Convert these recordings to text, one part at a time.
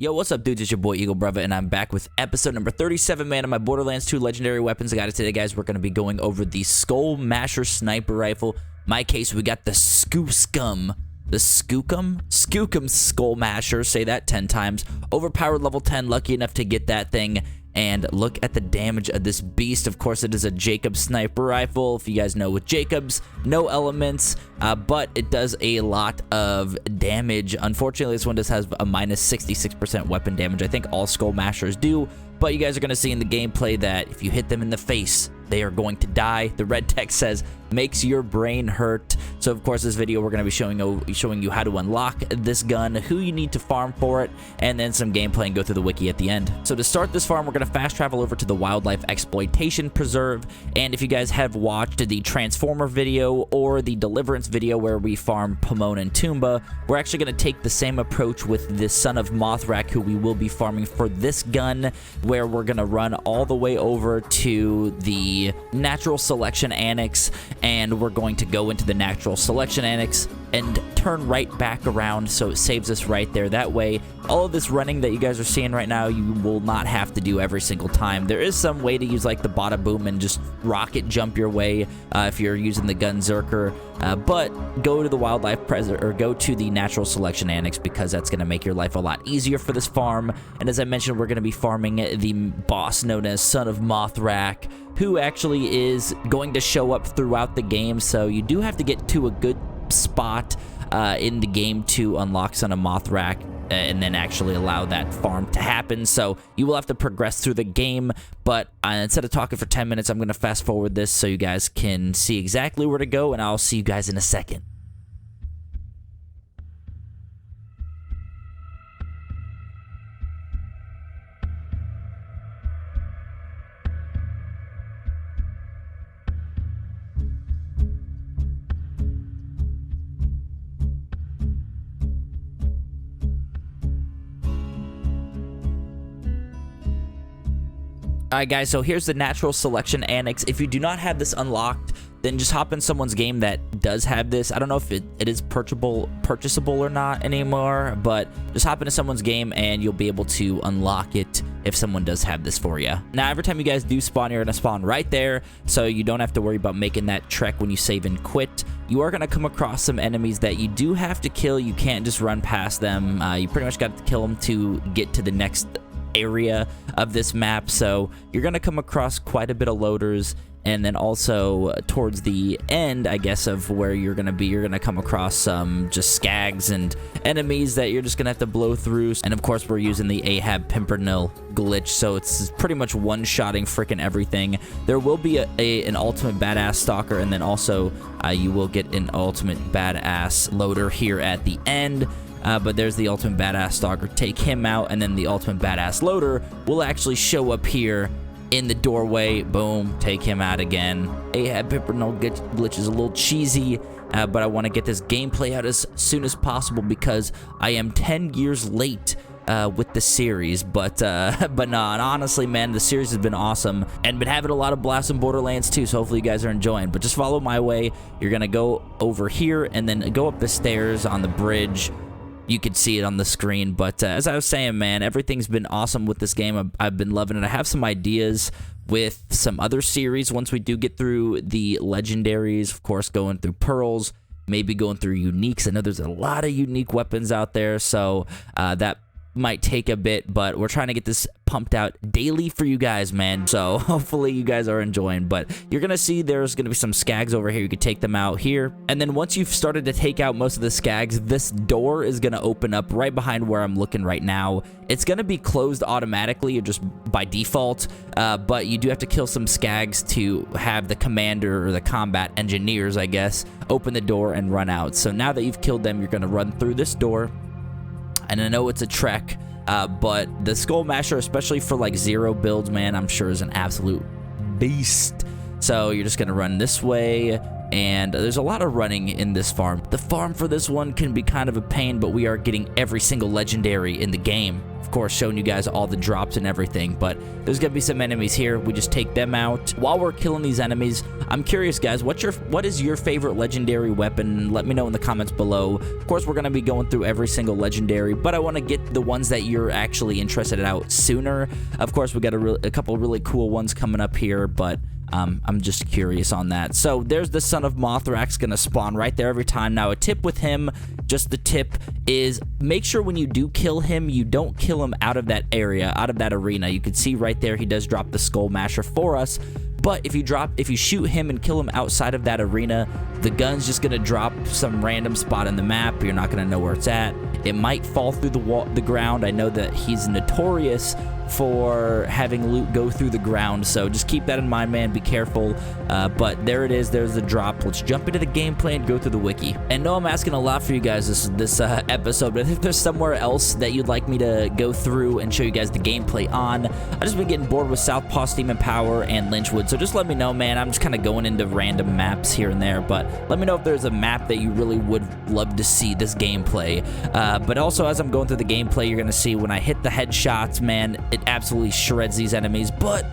Yo, what's up, dudes? It's your boy Eagle Brother, and I'm back with episode number 37, man, of my Borderlands 2 Legendary Weapons Guide. Today, guys, we're going to be going over the Skullmasher Sniper Rifle. My case, we got the Skookum Skullmasher, say that 10 times. Overpowered level 10, lucky enough to get that thing. And look at the damage of this beast. Of course, it is a Jacobs sniper rifle. If you guys know with Jacobs, no elements, but it does a lot of damage. Unfortunately, this one just has a minus 66% weapon damage. I think all Skullmashers do, but you guys are going to see in the gameplay that if you hit them in the face, they are going to die. The red text says, makes your brain hurt. So, of course, this video, we're going to be showing you how to unlock this gun, who you need to farm for it, and then some gameplay and go through the wiki at the end. So, to start this farm, we're going to fast travel over to the Wildlife Exploitation Preserve. And if you guys have watched the Transformer video or the Deliverance video where we farm Pomona and Tumba, we're actually going to take the same approach with the Son of Mothrak, who we will be farming for this gun, where we're going to run all the way over to the Natural Selection Annex, and we're going to go into the Natural Selection Annex and turn right back around, so it saves us right there. That way, all of this running that you guys are seeing right now, you will not have to do every single time. There is some way to use like the bada boom and just rocket jump your way if you're using the gun Zerker, but go to the Wildlife Preserve, or go to the Natural Selection Annex, because that's going to make your life a lot easier for this farm. And as I mentioned, we're going to be farming the boss known as Son of Mothrak, who actually is going to show up throughout the game, so you do have to get to a good spot in the game to unlock Son of Mothrak and then actually allow that farm to happen. So you will have to progress through the game, but instead of talking for 10 minutes, I'm going to fast forward this so you guys can see exactly where to go, and I'll see you guys in a second. Alright guys, so here's the Natural Selection Annex. If you do not have this unlocked, then just hop in someone's game that does have this. I don't know if it is purchasable or not anymore, but just hop into someone's game and you'll be able to unlock it if someone does have this for you. Now, every time you guys do spawn, you're going to spawn right there, so you don't have to worry about making that trek when you save and quit. You are going to come across some enemies that you do have to kill. You can't just run past them. You pretty much got to kill them to get to the next area of this map, so you're gonna come across quite a bit of loaders, and then also towards the end, I guess, of where you're gonna come across some just skags and enemies that you're just gonna have to blow through. And of course, we're using the Ahab Pimpernel glitch, so it's pretty much one-shotting freaking everything. There will be an ultimate badass stalker, and then also you will get an ultimate badass loader here at the end. But there's the ultimate badass stalker. Take him out, and then the ultimate badass loader will actually show up here in the doorway. Boom, take him out again. Ahab Pimpernel glitch is a little cheesy, but I want to get this gameplay out as soon as possible because I am 10 years late with the series, but no, and honestly, man, the series has been awesome and been having a lot of blasts in Borderlands too, so hopefully you guys are enjoying. But just follow my way. You're gonna go over here and then go up the stairs on the bridge. You could see it on the screen, but as I was saying, man, everything's been awesome with this game. I've been loving it. I have some ideas with some other series once we do get through the legendaries, of course, going through pearls, maybe going through uniques. I know there's a lot of unique weapons out there, so that might take a bit, but we're trying to get this pumped out daily for you guys, man. So hopefully you guys are enjoying. But you're gonna see there's gonna be some skags over here. You could take them out here, and then once you've started to take out most of the skags, this door is gonna open up right behind where I'm looking right now. It's gonna be closed automatically or just by default, but you do have to kill some skags to have the commander or the combat engineers, I guess, open the door and run out. So now that you've killed them, you're gonna run through this door. And I know it's a trek, but the Skullmasher, especially for like 0 builds, man, I'm sure is an absolute beast. So you're just going to run this way, and there's a lot of running in this farm. The farm for this one can be kind of a pain, but we are getting every single legendary in the game. Of course, showing you guys all the drops and everything, but there's gonna be some enemies here. We just take them out. While we're killing these enemies, I'm curious, guys, what is your favorite legendary weapon? Let me know in the comments below. Of course, we're gonna be going through every single legendary, but I want to get the ones that you're actually interested in out sooner. Of course, we got a couple really cool ones coming up here, but I'm just curious on that. So there's the Son of Mothrak's gonna spawn right there every time. Now, a tip with him, just the tip, is make sure when you do kill him, you don't kill him out of that area, out of that arena. You can see right there, he does drop the Skullmasher for us. But if you shoot him and kill him outside of that arena, the gun's just gonna drop some random spot in the map. You're not gonna know where it's at. It might fall through the ground. I know that he's notorious for having loot go through the ground, so just keep that in mind, man. Be careful. But there it is. There's the drop. Let's jump into the gameplay and go through the wiki. And no, I'm asking a lot for you guys this episode, but if there's somewhere else that you'd like me to go through and show you guys the gameplay on, I've just been getting bored with Southpaw, Steam and Power, and Lynchwood, so just let me know, man. I'm just kind of going into random maps here and there, but let me know if there's a map that you really would love to see this gameplay. But also, as I'm going through the gameplay, you're going to see when I hit the headshots, man, it absolutely shreds these enemies, but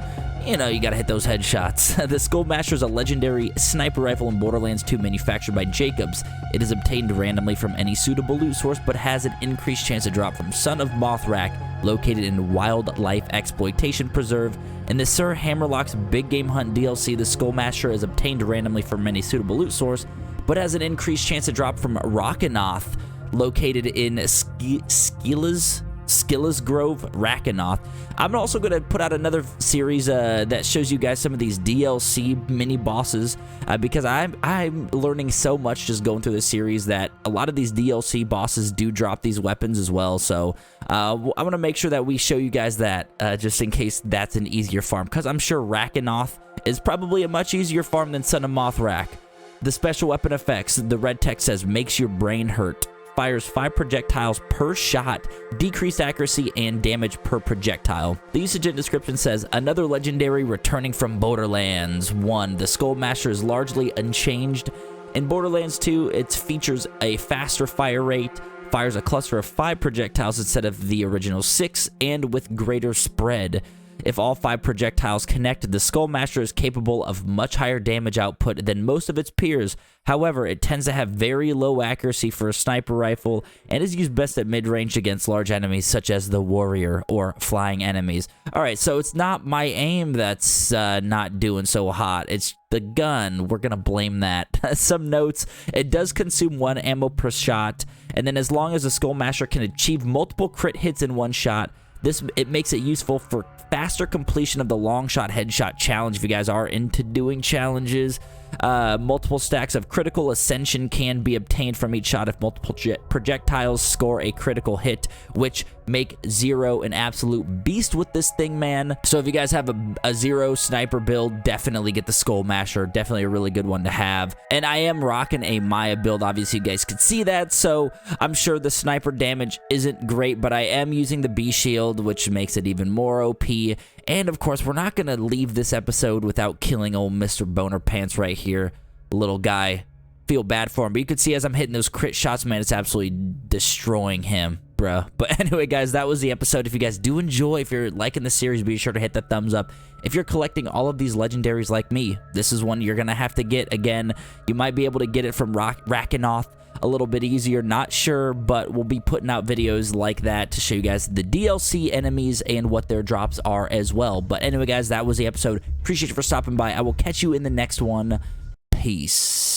you know, you gotta hit those headshots. The Skullmasher is a legendary sniper rifle in Borderlands 2 manufactured by Jacobs. It is obtained randomly from any suitable loot source, but has an increased chance to drop from Son of Mothrak, located in Wildlife Exploitation Preserve. In the Sir Hammerlock's Big Game Hunt DLC, the Skullmasher is obtained randomly from any suitable loot source, but has an increased chance to drop from Rockanoth, located in Skillas Grove, Rakanoth. I'm also going to put out another series that shows you guys some of these DLC mini bosses because I'm learning so much just going through this series that a lot of these DLC bosses do drop these weapons as well. So I'm going to make sure that we show you guys that just in case that's an easier farm, because I'm sure Rakanoth is probably a much easier farm than Son of Mothrak. The special weapon effects, the red text says, makes your brain hurt. Fires 5 projectiles per shot, decreased accuracy, and damage per projectile. The usage and description says, another legendary returning from Borderlands 1. The Skullmasher is largely unchanged. In Borderlands 2, it features a faster fire rate, fires a cluster of 5 projectiles instead of the original 6, and with greater spread. If all 5 projectiles connect, the Skullmasher is capable of much higher damage output than most of its peers. However, it tends to have very low accuracy for a sniper rifle and is used best at mid-range against large enemies such as the warrior or flying enemies. Alright, so it's not my aim that's not doing so hot. It's the gun. We're gonna blame that. Some notes: it does consume 1 ammo per shot, and then as long as the Skullmasher can achieve multiple crit hits in 1 shot, it makes it useful for faster completion of the long shot headshot challenge if you guys are into doing challenges. Multiple stacks of critical ascension can be obtained from each shot if multiple projectiles score a critical hit, which make Zero an absolute beast with this thing, man. So if you guys have a Zero sniper build, definitely get the Skullmasher. Definitely a really good one to have. And I am rocking a Maya build. Obviously, you guys can see that, so I'm sure the sniper damage isn't great, but I am using the B shield, which makes it even more OP. And of course, we're not gonna leave this episode without killing old Mr. Boner Pants right here. Little guy. Feel bad for him, but you can see as I'm hitting those crit shots, man, it's absolutely destroying him, bruh. But anyway, guys, that was the episode. If you guys do enjoy, if you're liking the series, be sure to hit that thumbs up. If you're collecting all of these legendaries like me, this is one you're gonna have to get. Again, you might be able to get it from Rakanoth a little bit easier, not sure, but we'll be putting out videos like that to show you guys the DLC enemies and what their drops are as well. But anyway, guys, that was the episode. Appreciate you for stopping by. I will catch you in the next one. Peace.